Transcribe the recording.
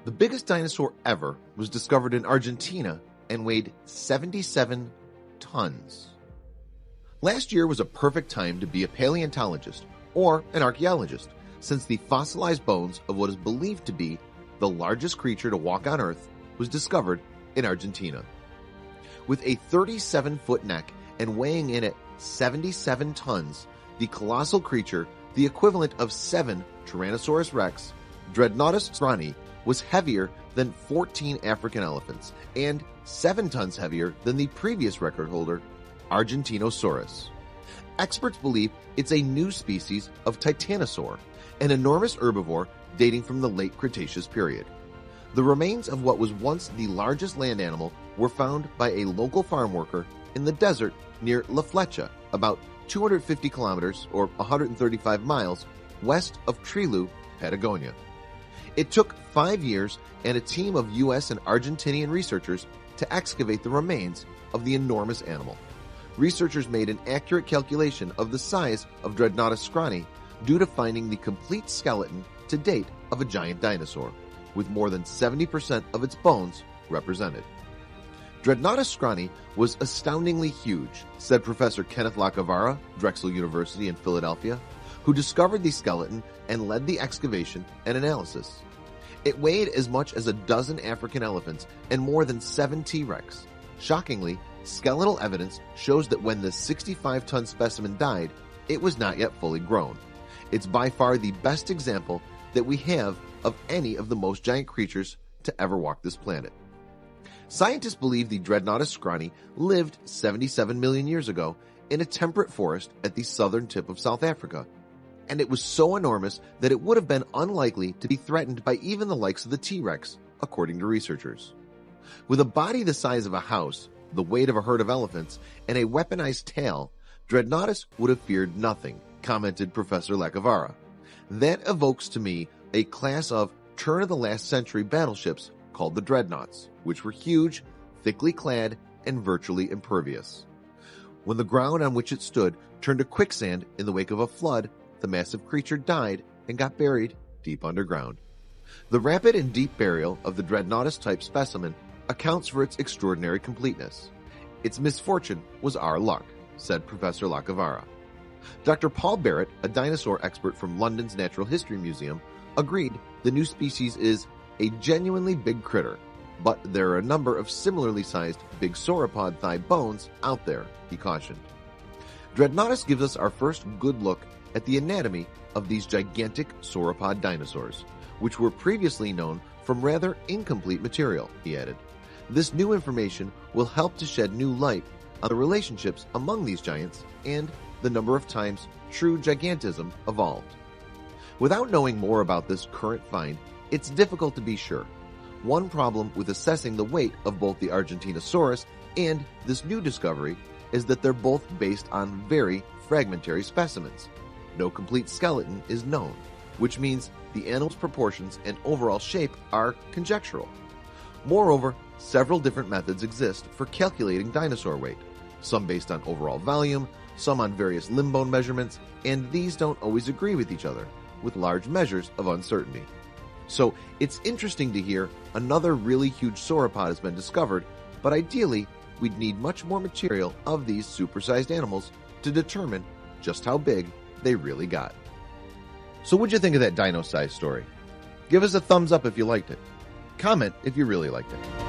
The biggest dinosaur ever was discovered in Argentina and weighed 77 tons. Last year was a perfect time to be a paleontologist or an archaeologist, since the fossilized bones of what is believed to be the largest creature to walk on Earth was discovered in Argentina. With a 37-foot neck and weighing in at 77 tons, the colossal creature, the equivalent of 7 Tyrannosaurus rex, Dreadnoughtus scrawny, was heavier than 14 African elephants and 7 tons heavier than the previous record holder, Argentinosaurus. Experts believe it's a new species of Titanosaur, an enormous herbivore dating from the late Cretaceous period. The remains of what was once the largest land animal were found by a local farm worker in the desert near La Flecha, about 250 kilometers or 135 miles west of Trilu, Patagonia. It took 5 years and a team of U.S. and Argentinian researchers to excavate the remains of the enormous animal. Researchers made an accurate calculation of the size of Dreadnoughtus scrawny due to finding the complete skeleton to date of a giant dinosaur, with more than 70% of its bones represented. Dreadnoughtus scrawny was astoundingly huge, said Professor Kenneth Lacavara, Drexel University in Philadelphia, who discovered the skeleton and led the excavation and analysis. It weighed as much as a dozen African elephants and more than 7 T-Rex. Shockingly, skeletal evidence shows that when the 65-ton specimen died, it was not yet fully grown. It's by far the best example that we have of any of the most giant creatures to ever walk this planet. Scientists believe the Dreadnoughtus scrawny lived 77 million years ago in a temperate forest at the southern tip of South Africa, and it was so enormous that it would have been unlikely to be threatened by even the likes of the T-Rex, according to researchers. With a body the size of a house, the weight of a herd of elephants, and a weaponized tail, Dreadnoughtus would have feared nothing, commented Professor Lacavara. That evokes to me a class of turn-of-the-last-century battleships called the Dreadnoughts, which were huge, thickly clad, and virtually impervious. When the ground on which it stood turned to quicksand in the wake of a flood, the massive creature died and got buried deep underground. The rapid and deep burial of the Dreadnoughtus-type specimen accounts for its extraordinary completeness. Its misfortune was our luck, said Professor Lacavara. Dr. Paul Barrett, a dinosaur expert from London's Natural History Museum, agreed the new species is a genuinely big critter, but there are a number of similarly sized big sauropod thigh bones out there, he cautioned. Dreadnoughtus gives us our first good look at the anatomy of these gigantic sauropod dinosaurs, which were previously known from rather incomplete material, he added. This new information will help to shed new light on the relationships among these giants and the number of times true gigantism evolved. Without knowing more about this current find, it's difficult to be sure. One problem with assessing the weight of both the Argentinosaurus and this new discovery is that they're both based on very fragmentary specimens. No complete skeleton is known, which means the animal's proportions and overall shape are conjectural. Moreover, several different methods exist for calculating dinosaur weight, some based on overall volume, some on various limb bone measurements, and these don't always agree with each other, with large measures of uncertainty. So it's interesting to hear another really huge sauropod has been discovered, but ideally, we'd need much more material of these supersized animals to determine just how big they really got. So what'd you think of that dino size story? Give us a thumbs up if you liked it. Comment if you really liked it.